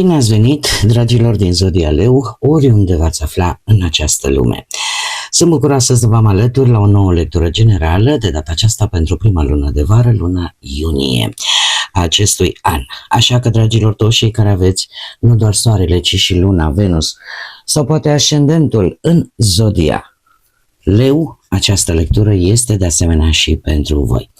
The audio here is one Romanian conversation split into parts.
Bine ați venit, dragilor din Zodia Leu, oriunde v-ați afla în această lume. Sunt bucuroasă să vă am alături la o nouă lectură generală, de data aceasta pentru prima lună de vară, luna iunie a acestui an. Așa că, dragilor, toți cei care aveți nu doar soarele, ci și luna, Venus sau poate ascendentul în Zodia Leu, această lectură este de asemenea și pentru voi.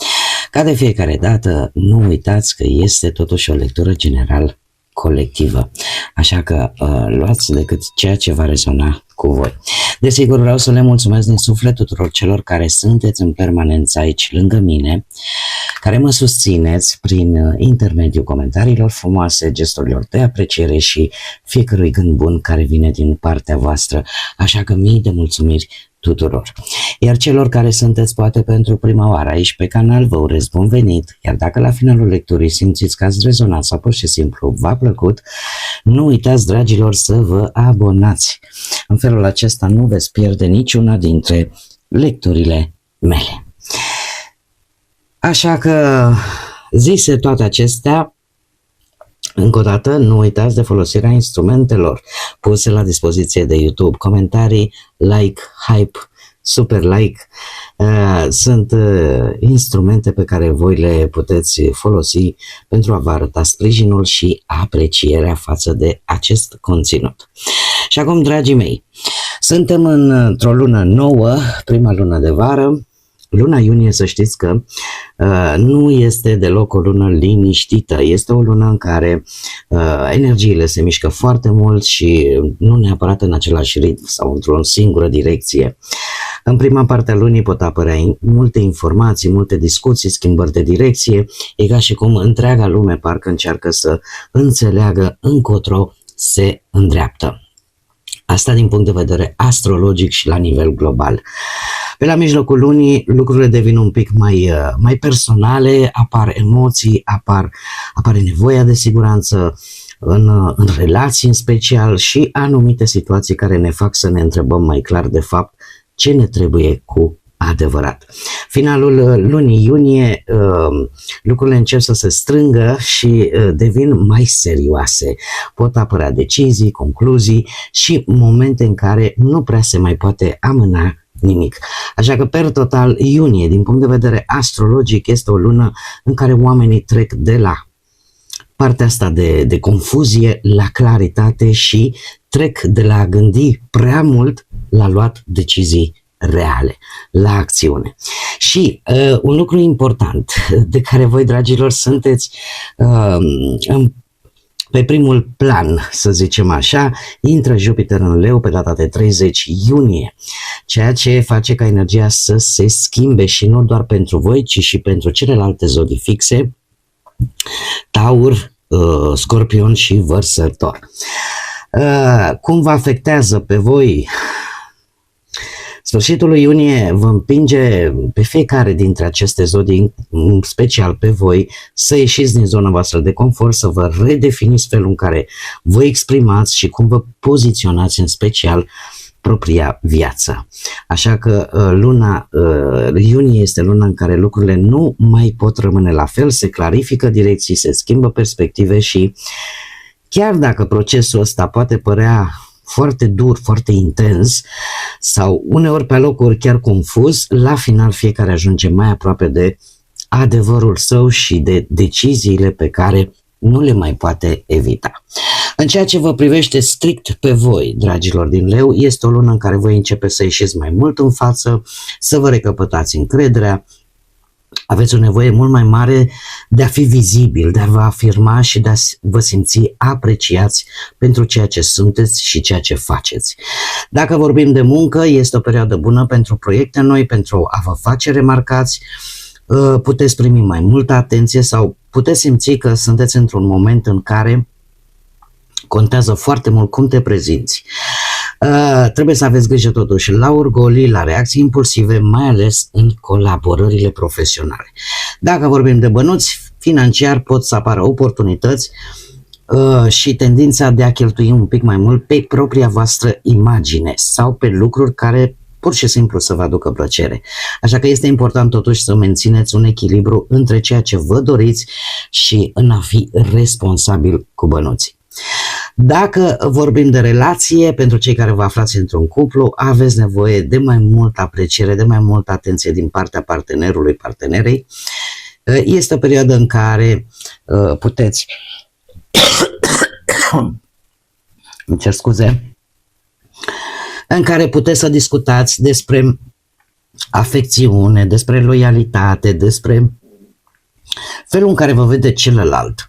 Ca de fiecare dată, nu uitați că este totuși o lectură general colectivă, așa că luați decât ceea ce va rezona cu voi. Desigur, vreau să le mulțumesc din suflet tuturor celor care sunteți în permanență aici lângă mine, care mă susțineți prin intermediul comentariilor frumoase, gesturilor de apreciere și fiecărui gând bun care vine din partea voastră, așa că mii de mulțumiri tuturor. Iar celor care sunteți poate pentru prima oară aici pe canal, vă urez bun venit, iar dacă la finalul lecturii simțiți că ați rezonat sau pur și simplu v-a plăcut, nu uitați, dragilor, să vă abonați. În felul acesta nu veți pierde niciuna dintre lecturile mele. Așa că, zise toate acestea, încă o dată, nu uitați de folosirea instrumentelor puse la dispoziție de YouTube, comentarii, like, hype, super like, sunt instrumente pe care voi le puteți folosi pentru a vă arăta sprijinul și aprecierea față de acest conținut. Și acum, dragii mei, suntem într-o lună nouă, prima lună de vară. Luna iunie, să știți că nu este deloc o lună liniștită, este o lună în care energiile se mișcă foarte mult și nu neapărat în același ritm sau într-o singură direcție. În prima parte a lunii pot apărea multe informații, multe discuții, schimbări de direcție, e ca și cum întreaga lume parcă încearcă să înțeleagă încotro se îndreaptă. Asta din punct de vedere astrologic și la nivel global. Pe la mijlocul lunii lucrurile devin un pic mai personale, apar emoții, apare nevoia de siguranță în relații în special și anumite situații care ne fac să ne întrebăm mai clar de fapt ce ne trebuie cu adevărat. Finalul lunii iunie lucrurile încep să se strângă și devin mai serioase. Pot apărea decizii, concluzii și momente în care nu prea se mai poate amâna nimic. Așa că, per total, iunie, din punct de vedere astrologic, este o lună în care oamenii trec de la partea asta de confuzie la claritate și trec de la a gândi prea mult la luat decizii reale, la acțiune. Și un lucru important de care voi, dragilor, sunteți pe primul plan, să zicem așa, intră Jupiter în Leu pe data de 30 iunie, ceea ce face ca energia să se schimbe și nu doar pentru voi, ci și pentru celelalte zodii fixe, Taur, Scorpion și Vărsător. Cum vă afectează pe voi? Sfârșitul lui iunie vă împinge pe fiecare dintre aceste zodii, în special pe voi, să ieșiți din zona voastră de confort, să vă redefiniți felul în care vă exprimați și cum vă poziționați în special propria viață. Așa că luna iunie este luna în care lucrurile nu mai pot rămâne la fel, se clarifică direcții, se schimbă perspective și chiar dacă procesul ăsta poate părea foarte dur, foarte intens sau uneori pe locuri chiar confuz, la final fiecare ajunge mai aproape de adevărul său și de deciziile pe care nu le mai poate evita. În ceea ce vă privește strict pe voi, dragilor din Leu, este o lună în care voi începe să ieșiți mai mult în față, să vă recăpătați încrederea. Aveți o nevoie mult mai mare de a fi vizibil, de a vă afirma și de a vă simți apreciați pentru ceea ce sunteți și ceea ce faceți. Dacă vorbim de muncă, este o perioadă bună pentru proiecte noi, pentru a vă face remarcați, puteți primi mai multă atenție sau puteți simți că sunteți într-un moment în care contează foarte mult cum te prezinți. Trebuie să aveți grijă totuși la orgolii, la reacții impulsive, mai ales în colaborările profesionale. Dacă vorbim de bănuți, financiar pot să apară oportunități și tendința de a cheltui un pic mai mult pe propria voastră imagine sau pe lucruri care pur și simplu să vă aducă plăcere. Așa că este important totuși să mențineți un echilibru între ceea ce vă doriți și în a fi responsabil cu bănuții. Dacă vorbim de relație, pentru cei care vă aflați într-un cuplu, aveți nevoie de mai multă apreciere, de mai multă atenție din partea partenerului, partenerei. Este o perioadă în care puteți, îmi cer scuze, în care puteți să discutați despre afecțiune, despre loialitate, despre felul în care vă vede celălalt.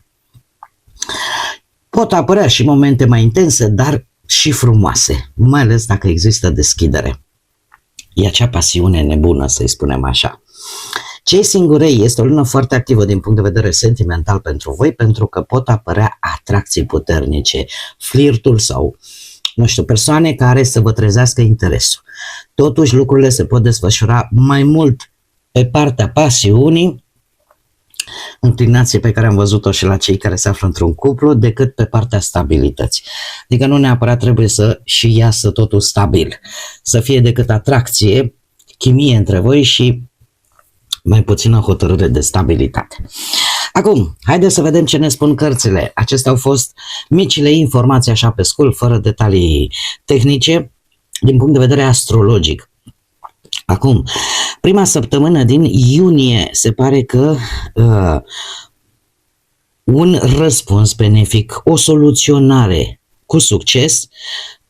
Pot apărea și momente mai intense, dar și frumoase, mai ales dacă există deschidere. E acea pasiune nebună, să-i spunem așa. Cei singurei este o lună foarte activă din punct de vedere sentimental pentru voi, pentru că pot apărea atracții puternice, flirtul sau, nu știu, persoane care să vă trezească interesul. Totuși lucrurile se pot desfășura mai mult pe partea pasiunii, înclinație pe care am văzut-o și la cei care se află într-un cuplu, decât pe partea stabilității. Adică nu neapărat trebuie să și iasă totul stabil, să fie decât atracție, chimie între voi și mai puțină hotărâre de stabilitate. Acum, haideți să vedem ce ne spun cărțile. Acestea au fost micile informații așa pe scurt, fără detalii tehnice, din punct de vedere astrologic. Acum, prima săptămână din iunie se pare că un răspuns benefic, o soluționare cu succes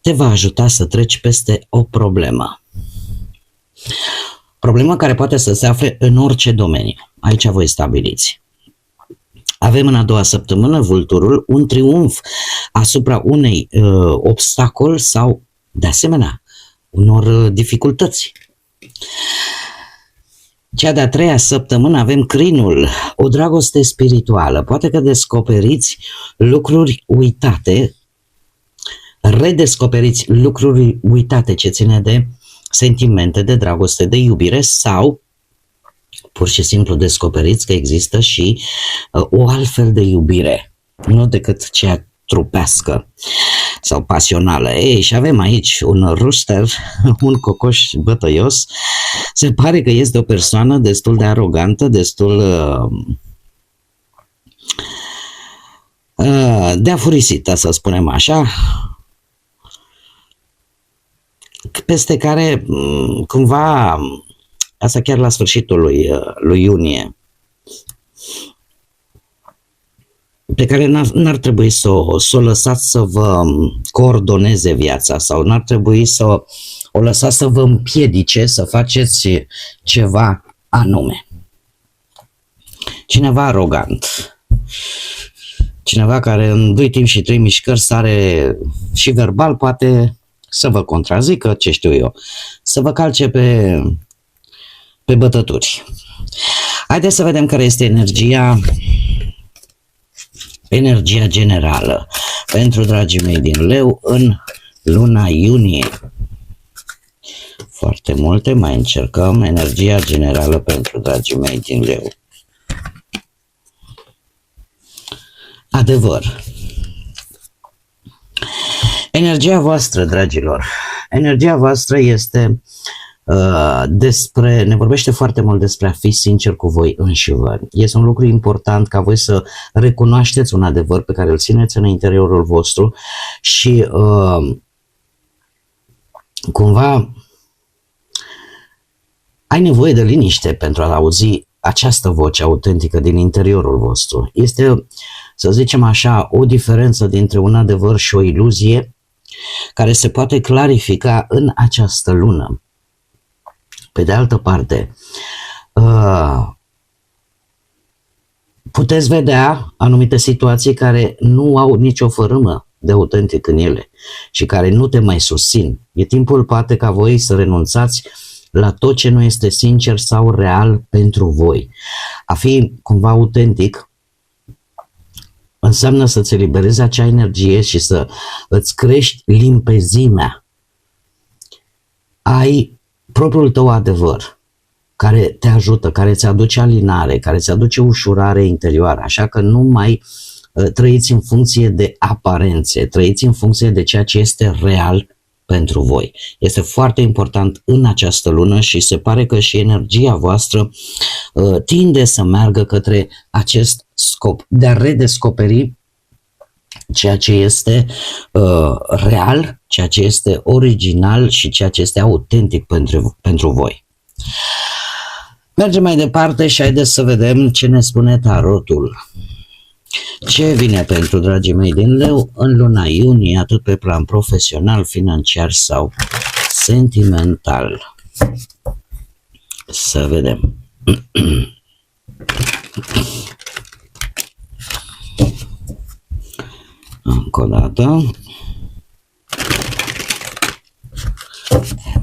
te va ajuta să treci peste o problemă. Problemă care poate să se afle în orice domeniu. Aici voi stabiliți. Avem în a doua săptămână vulturul, un triumf asupra unei obstacol sau, de asemenea, unor dificultăți. Cea de-a treia săptămână avem crinul, o dragoste spirituală. Poate că descoperiți lucruri uitate, redescoperiți lucruri uitate ce ține de sentimente, de dragoste, de iubire sau pur și simplu descoperiți că există și o altfel de iubire, nu decât cea trupească sau pasională. Ei, și avem aici un rooster, un cocoș bătăios. Se pare că este o persoană destul de arogantă, destul de afurisită, să spunem așa, peste care cumva, asta chiar la sfârșitul lui iunie, pe care n-ar trebui să o lăsați să vă coordoneze viața sau n-ar trebui să o lăsați să vă împiedice să faceți ceva anume. Cineva arogant, cineva care în 2 timp și 3 mișcări sare și verbal poate să vă contrazică, ce știu eu, să vă calce pe bătături. Haideți să vedem care este energia generală pentru dragii mei din Leu în luna iunie. Foarte multe, mai încercăm energia generală pentru dragii mei din Leu. Adevăr. Energia voastră, dragilor, energia voastră este ne vorbește foarte mult despre a fi sincer cu voi înșivă. Este un lucru important ca voi să recunoașteți un adevăr pe care îl țineți în interiorul vostru și cumva ai nevoie de liniște pentru a auzi această voce autentică din interiorul vostru. Este, să zicem așa, o diferență dintre un adevăr și o iluzie care se poate clarifica în această lună. Pe de altă parte, puteți vedea anumite situații care nu au nicio fărâmă de autentic în ele și care nu te mai susțin. E timpul poate ca voi să renunțați la tot ce nu este sincer sau real pentru voi. A fi cumva autentic înseamnă să-ți eliberezi acea energie și să îți crești limpezimea. Ai propriul tău adevăr care te ajută, care îți aduce alinare, care îți aduce ușurare interioară, așa că nu mai trăiți în funcție de aparențe, trăiți în funcție de ceea ce este real pentru voi. Este foarte important în această lună și se pare că și energia voastră tinde să meargă către acest scop de a redescoperi ceea ce este real, ceea ce este original și ceea ce este autentic pentru voi. Mergem mai departe și haideți să vedem ce ne spune tarotul. Ce vine pentru dragii mei din Leu în luna iunie, atât pe plan profesional, financiar sau sentimental. Să vedem. Încă o dată.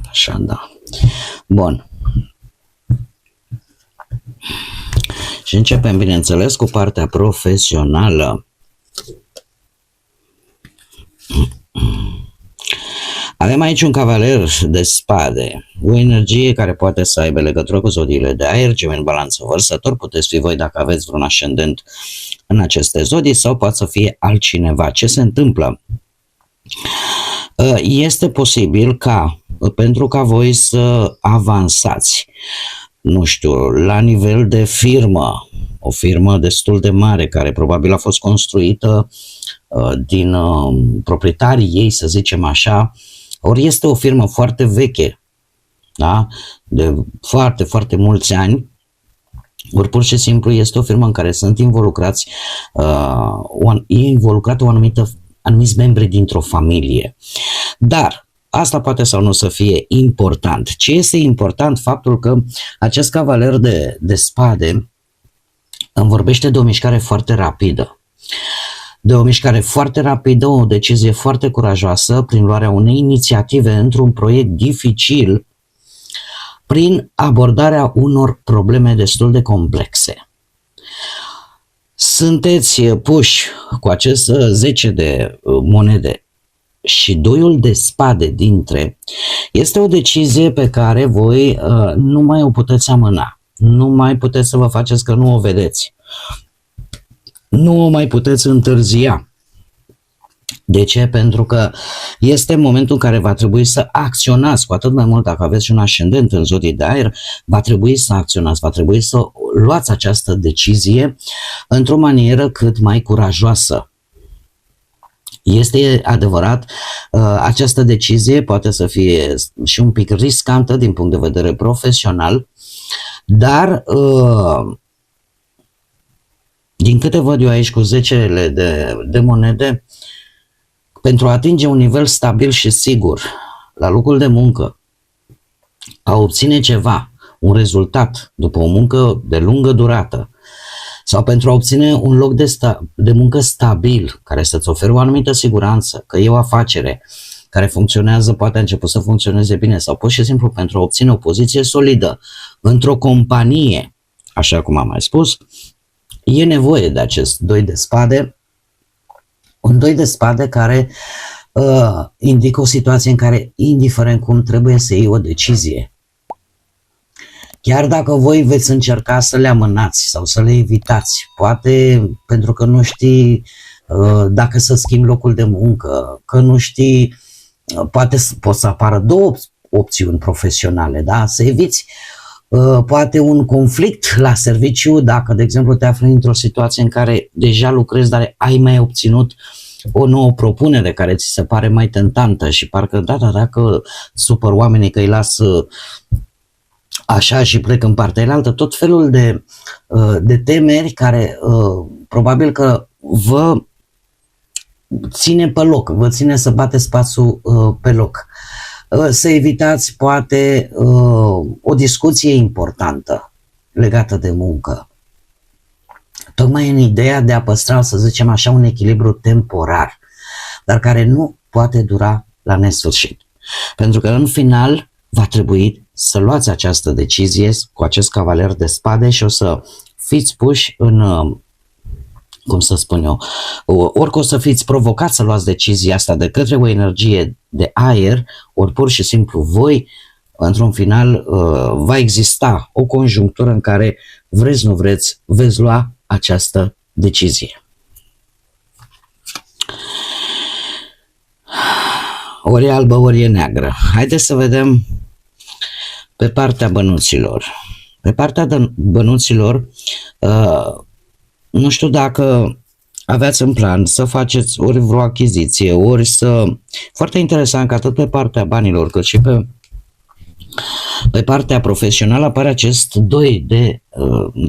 Așa, da. Bun. Și începem, bineînțeles, cu partea profesională. Avem aici un cavaler de spade, o energie care poate să aibă legătură cu zodiile de aer, Gemeni, Balanță, Vărsător. Puteți fi voi dacă aveți vreun ascendent în aceste zodii sau poate să fie altcineva. Ce se întâmplă? Este posibil ca, pentru ca voi să avansați, nu știu, la nivel de firmă, o firmă destul de mare care probabil a fost construită din proprietarii ei, să zicem așa, ori este o firmă foarte veche, da? De foarte, foarte mulți ani, ori pur și simplu este o firmă în care sunt involucrați, e involucrată anumiți membri dintr-o familie. Dar asta poate sau nu să fie important. Ce este important? Faptul că acest cavaler de spade îmi vorbește de o mișcare foarte rapidă. De o mișcare foarte rapidă, o decizie foarte curajoasă prin luarea unei inițiative într-un proiect dificil, prin abordarea unor probleme destul de complexe. Sunteți puși cu acest 10 de monede și doiul de spade dintre, este o decizie pe care voi nu mai o puteți amâna, nu mai puteți să vă faceți că nu o vedeți, nu o mai puteți întârzia. De ce? Pentru că este momentul în care va trebui să acționați, cu atât mai mult dacă aveți un ascendent în zodii de aer, va trebui să acționați, va trebui să luați această decizie într-o manieră cât mai curajoasă. Este adevărat, această decizie poate să fie și un pic riscantă din punct de vedere profesional, dar din câte văd eu aici cu 10 de monede, pentru a atinge un nivel stabil și sigur la locul de muncă, a obține ceva, un rezultat după o muncă de lungă durată, sau pentru a obține un loc de muncă stabil, care să-ți ofere o anumită siguranță, că e o afacere care funcționează, poate a început să funcționeze bine, sau pur și simplu pentru a obține o poziție solidă într-o companie, așa cum am mai spus, e nevoie de acest doi de spade, un doi de spade care indică o situație în care, indiferent cum, trebuie să iei o decizie. Chiar dacă voi veți încerca să le amânați sau să le evitați, poate pentru că nu știi dacă să schimbi locul de muncă, că nu știi, pot să apară două opțiuni profesionale, da? Să eviți poate un conflict la serviciu dacă, de exemplu, te afli într-o situație în care deja lucrezi, dar ai mai obținut o nouă propunere care ți se pare mai tentantă și parcă, dacă supăr oamenii că îi las așa și plec în partea altă, tot felul de temeri care probabil că vă ține pe loc, vă ține să bateți spațiul pe loc. Să evitați poate o discuție importantă legată de muncă. Tocmai în ideea de a păstra, să zicem așa, un echilibru temporar, dar care nu poate dura la nesfârșit. Pentru că în final va trebui să luați această decizie cu acest cavaler de spade și o să fiți puși în, cum să spun eu, ori o să fiți provocați să luați decizia asta de către o energie de aer, ori pur și simplu voi, într-un final, va exista o conjunctură în care, vreți nu vreți, veți lua această decizie. Ori e albă, ori e neagră. Haideți să vedem pe partea bănuților. Pe partea bănuților, nu știu dacă aveați în plan să faceți ori vreo achiziție, ori să... Foarte interesant că atât pe partea banilor cât și pe partea profesională apare acest 2 de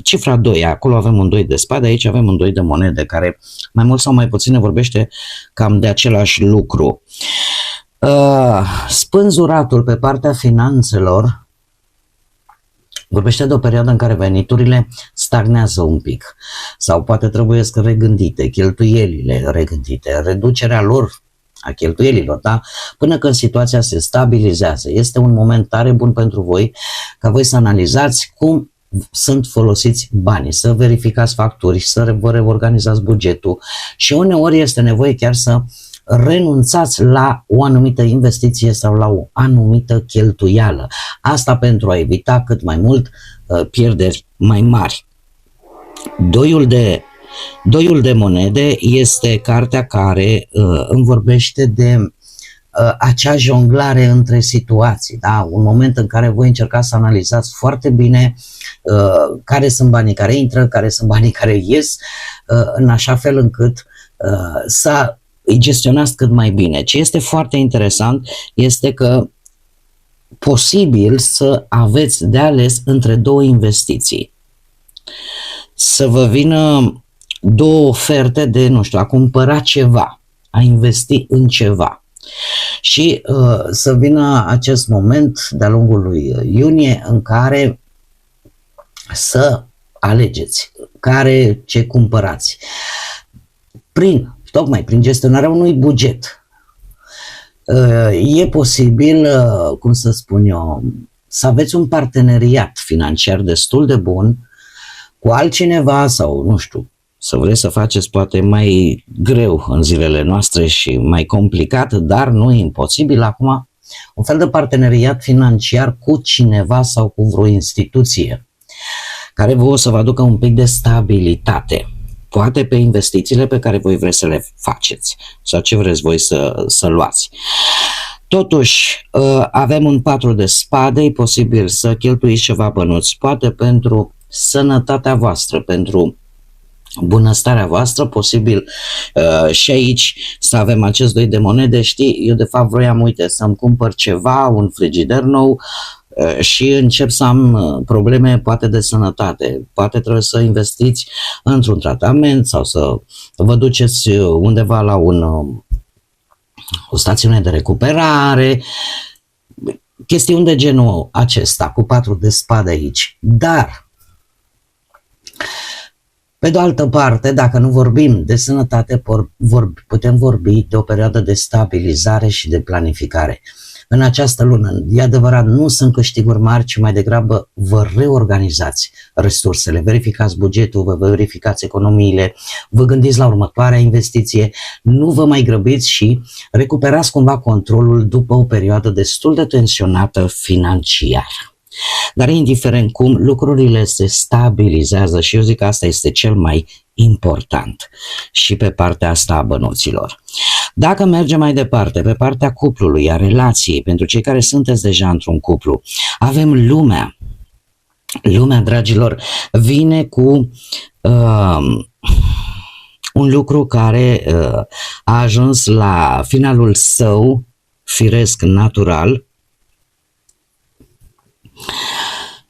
cifra 2, acolo avem un 2 de spade, aici avem un 2 de monede, care mai mult sau mai puțin ne vorbește cam de același lucru. Spânzuratul pe partea finanțelor vorbește de o perioadă în care veniturile stagnează un pic sau poate trebuie să regândite, cheltuielile regândite, reducerea lor a cheltuielilor, da? Până când situația se stabilizează. Este un moment tare bun pentru voi ca voi să analizați cum sunt folosiți banii, să verificați facturi, să vă reorganizați bugetul și uneori este nevoie chiar să renunțați la o anumită investiție sau la o anumită cheltuială. Asta pentru a evita cât mai mult pierderi mai mari. Doiul de monede este cartea care îmi vorbește de acea jonglare între situații, da? Un moment în care voi încercați să analizați foarte bine care sunt banii care intră, care sunt banii care ies, în așa fel încât să îi gestionați cât mai bine. Ce este foarte interesant este că posibil să aveți de ales între două investiții. Să vă vină două oferte de, nu știu, a cumpăra ceva, a investi în ceva. Și să vină acest moment de-a lungul lui iunie în care să alegeți ce cumpărați. Tocmai prin gestionarea unui buget. E posibil, cum să spun eu, să aveți un parteneriat financiar destul de bun cu altcineva sau, nu știu, să vreți să faceți poate mai greu în zilele noastre și mai complicat, dar nu e imposibil acum, un fel de parteneriat financiar cu cineva sau cu vreo instituție care vă o să vă aducă un pic de stabilitate. Poate pe investițiile pe care voi vreți să le faceți sau ce vreți voi să luați. Totuși, avem un 4 de spade, e posibil să cheltuiți ceva bănuți, poate pentru sănătatea voastră, pentru bunăstarea voastră, posibil și aici să avem acest 2 de monede. Știi, eu de fapt vroiam, uite, să-mi cumpăr ceva, un frigider nou, și încep să am probleme poate de sănătate, poate trebuie să investiți într-un tratament sau să vă duceți undeva la o stațiune de recuperare, chestiuni de genul acesta, cu 4 de spade aici. Dar, pe de altă parte, dacă nu vorbim de sănătate, putem vorbi de o perioadă de stabilizare și de planificare. În această lună, e adevărat, nu sunt câștiguri mari, ci mai degrabă vă reorganizați resursele, verificați bugetul, vă verificați economiile, vă gândiți la următoarea investiție, nu vă mai grăbiți și recuperați cumva controlul după o perioadă destul de tensionată financiar. Dar indiferent cum, lucrurile se stabilizează și eu zic că asta este cel mai important și pe partea asta a bănuților. Dacă mergem mai departe, pe partea cuplului, a relației, pentru cei care sunteți deja într-un cuplu, avem lumea. Lumea, dragilor, vine cu un lucru care a ajuns la finalul său, firesc, natural.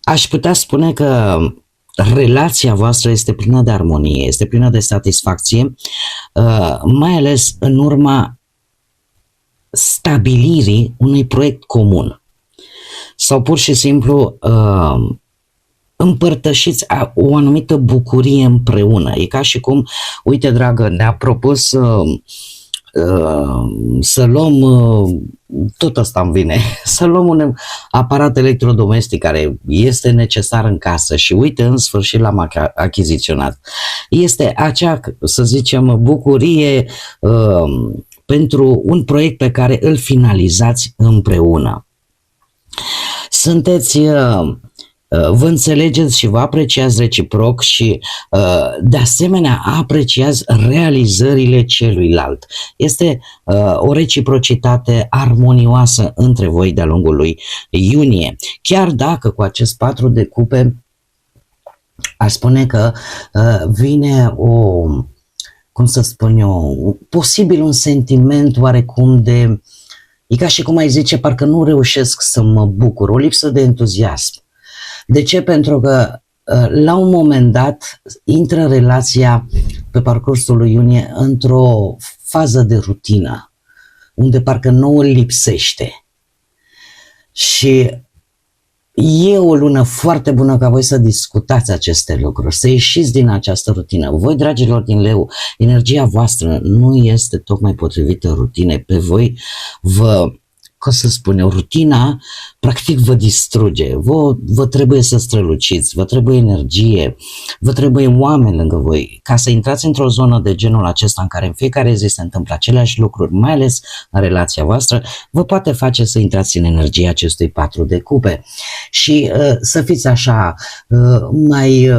Aș putea spune că relația voastră este plină de armonie, este plină de satisfacție, mai ales în urma stabilirii unui proiect comun. Sau pur și simplu împărtășiți o anumită bucurie împreună. E ca și cum, uite dragă, ne-a propus să luăm, tot asta îmi vine, să luăm un aparat electrodomestic care este necesar în casă și uite, în sfârșit l-am achiziționat. Este acea, să zicem, bucurie pentru un proiect pe care îl finalizați împreună. Sunteți... Vă înțelegeți și vă apreciați reciproc și de asemenea apreciați realizările celuilalt. Este o reciprocitate armonioasă între voi de-a lungul lui iunie. Chiar dacă cu acest 4 de cupe aș spune că vine cum să spun eu, posibil un sentiment oarecum de, e ca și cum ai zice, parcă nu reușesc să mă bucur, o lipsă de entuziasm. De ce? Pentru că la un moment dat intră relația pe parcursul lui iunie într-o fază de rutină, unde parcă nouă lipsește. Și e o lună foarte bună ca voi să discutați aceste lucruri, să ieșiți din această rutină. Voi, dragilor din Leu, energia voastră nu este tocmai potrivită rutinei. Pe voi cum să spun eu, rutina practic vă distruge, vă trebuie să străluciți, vă trebuie energie, vă trebuie oameni lângă voi. Ca să intrați într-o zonă de genul acesta în care în fiecare zi se întâmplă aceleași lucruri, mai ales în relația voastră, vă poate face să intrați în energia acestui 4 de cupe și să fiți așa mai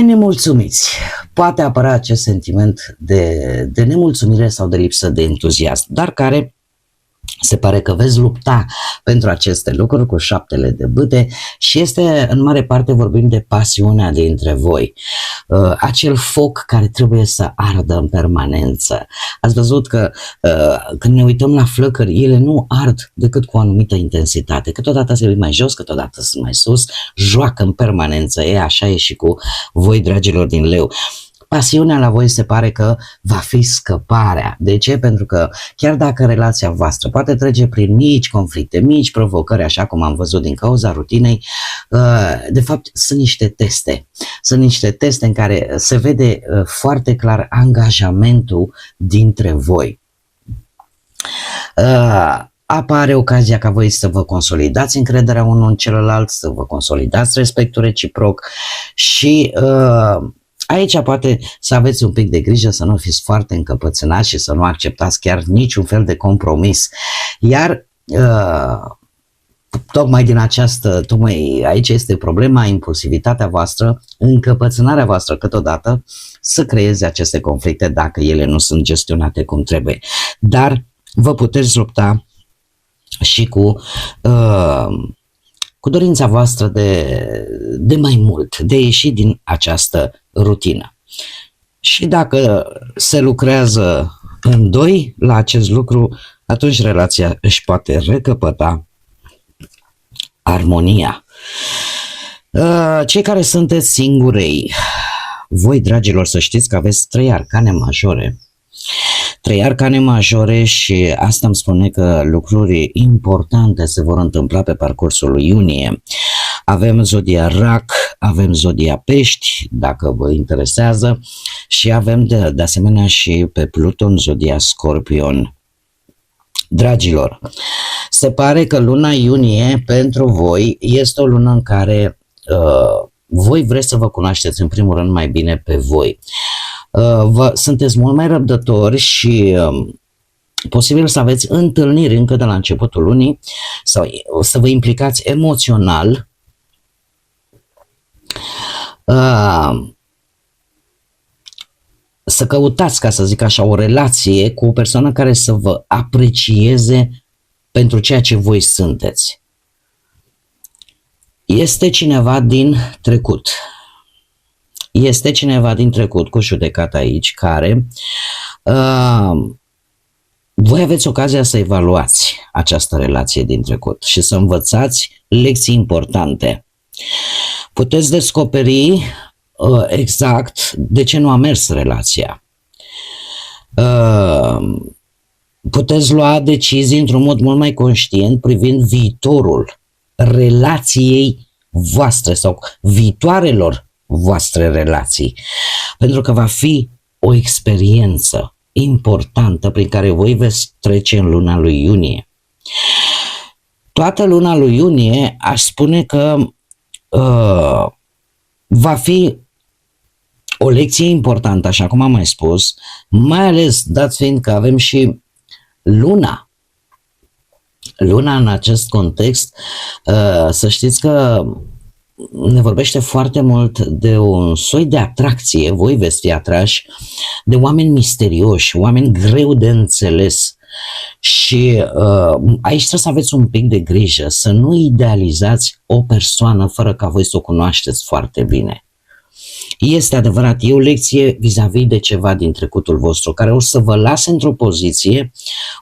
nemulțumiți. Poate apăra acest sentiment de nemulțumire sau de lipsă de entuziasm, dar care se pare că veți lupta pentru aceste lucruri cu 7 de bâte și este în mare parte vorbim de pasiunea dintre voi, acel foc care trebuie să ardă în permanență. Ați văzut că când ne uităm la flăcări, ele nu ard decât cu o anumită intensitate, câteodată se mai jos, câteodată sunt mai sus, joacă în permanență. Așa e și cu voi, dragilor din Leu. Pasiunea la voi se pare că va fi scăparea. De ce? Pentru că chiar dacă relația voastră poate trece prin mici conflicte, mici provocări, așa cum am văzut din cauza rutinei, de fapt sunt niște teste. Sunt niște teste în care se vede foarte clar angajamentul dintre voi. Apare ocazia ca voi să vă consolidați încrederea unul în celălalt, să vă consolidați respectul reciproc și aici poate să aveți un pic de grijă să nu fiți foarte încăpățânați și să nu acceptați chiar niciun fel de compromis. Iar tocmai aici este problema, impulsivitatea voastră, încăpățânarea voastră câteodată să creeze aceste conflicte dacă ele nu sunt gestionate cum trebuie. Dar vă puteți lupta și cu dorința voastră de mai mult, de a ieși din această rutină. Și dacă se lucrează în doi la acest lucru, atunci relația își poate recăpăta armonia. Cei care sunteți singurei, voi, dragilor, să știți că aveți 3 arcane majore. 3 arcane majore și asta îmi spune că lucruri importante se vor întâmpla pe parcursul lui iunie. Avem zodia Rac, avem zodia Pești, dacă vă interesează, și avem de asemenea și pe Pluton zodia Scorpion. Dragilor, se pare că luna iunie pentru voi este o lună în care voi vreți să vă cunoașteți în primul rând mai bine pe voi. Sunteți mult mai răbdători și posibil să aveți întâlniri încă de la începutul lunii sau să vă implicați emoțional să căutați, ca să zic așa, o relație cu o persoană care să vă aprecieze pentru ceea ce voi sunteți. Este cineva din trecut. Este cineva din trecut cu judecată aici care voi aveți ocazia să evaluați această relație din trecut și să învățați lecții importante. Puteți descoperi exact de ce nu a mers relația. Puteți lua decizii într-un mod mult mai conștient privind viitorul relației voastre sau viitoarelor voastre relații, pentru că va fi o experiență importantă prin care voi veți trece în luna lui iunie. Toată luna lui iunie aș spune că va fi o lecție importantă, așa cum am mai spus, mai ales dat fiind că avem și luna. Luna în acest context, să știți că ne vorbește foarte mult de un soi de atracție, voi veți fi atrași de oameni misterioși, oameni greu de înțeles și aici trebuie să aveți un pic de grijă, să nu idealizați o persoană fără ca voi să o cunoașteți foarte bine. Este adevărat, e o lecție vis-a-vis de ceva din trecutul vostru, care o să vă lase într-o poziție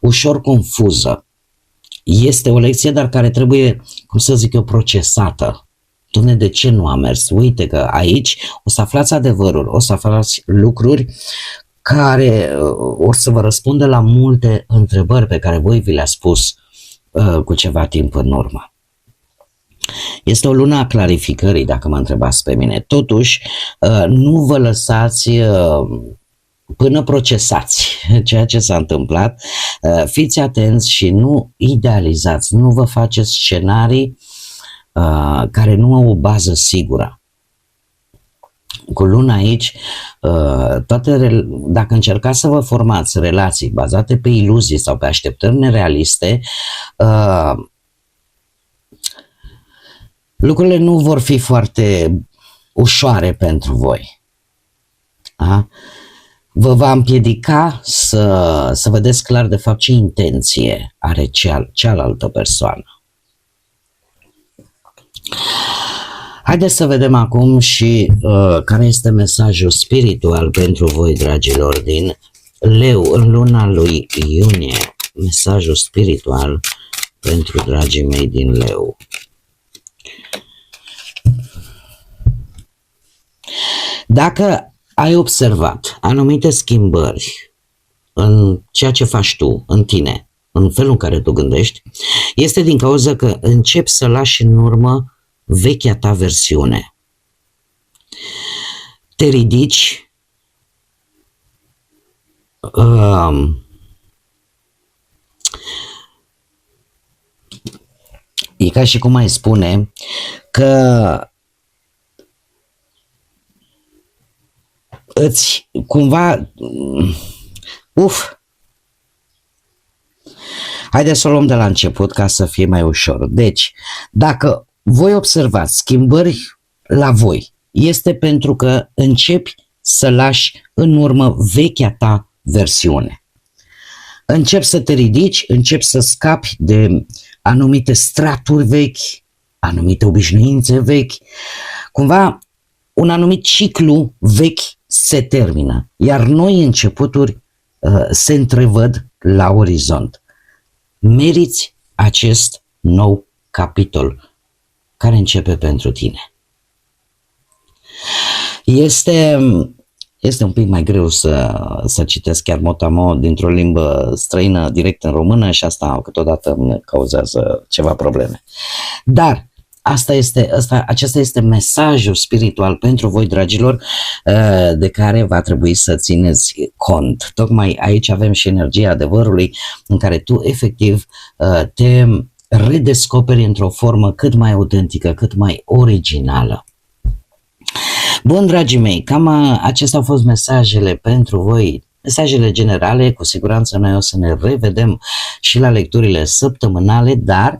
ușor confuză. Este o lecție, dar care trebuie, cum să zic eu, procesată. Doamne, de ce nu a mers? Uite că aici o să aflați adevărul, o să aflați lucruri care o să vă răspundă la multe întrebări pe care voi vi le-a spus cu ceva timp în urmă. Este o lună a clarificării, dacă mă întrebați pe mine. Totuși, nu vă lăsați până procesați ceea ce s-a întâmplat. Fiți atenți și nu idealizați, nu vă faceți scenarii care nu au o bază sigură. Cu luna aici, dacă încercați să vă formați relații bazate pe iluzii sau pe așteptări nerealiste, lucrurile nu vor fi foarte ușoare pentru voi. Da? Vă va împiedica să vedeți clar de fapt ce intenție are cealaltă persoană. Haideți să vedem acum și care este mesajul spiritual pentru voi, dragilor, din Leu, în luna lui iunie. Mesajul spiritual pentru dragii mei din Leu. Dacă ai observat anumite schimbări în ceea ce faci tu, în tine, în felul în care tu gândești, este din cauza că începi să lași în urmă vechea ta versiune. Te ridici, e ca și cum ai spune că îți cumva haideți să o luăm de la început ca să fie mai ușor. Deci, dacă voi observați schimbări la voi, este pentru că începi să lași în urmă vechea ta versiune. Începi să te ridici, începi să scapi de anumite straturi vechi, anumite obișnuințe vechi. Cumva un anumit ciclu vechi se termină, iar noi începuturi se întrevăd la orizont. Meriți acest nou capitol care începe pentru tine. Este un pic mai greu să citesc chiar mot-a-mot dintr-o limbă străină direct în română și asta câteodată îmi cauzează ceva probleme. Dar acesta este mesajul spiritual pentru voi, dragilor, de care va trebui să țineți cont. Tocmai aici avem și energia adevărului în care tu efectiv te redescoperi într-o formă cât mai autentică, cât mai originală. Bun, dragii mei, cam acestea au fost mesajele pentru voi, mesajele generale. Cu siguranță noi o să ne revedem și la lecturile săptămânale, dar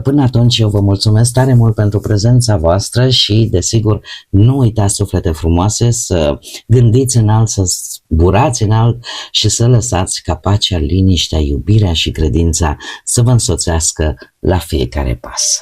până atunci eu vă mulțumesc tare mult pentru prezența voastră și, desigur, nu uitați, suflete frumoase, să gândiți înalt, să zburați înalt și să lăsați ca pacea, liniștea, iubirea și credința să vă însoțească la fiecare pas.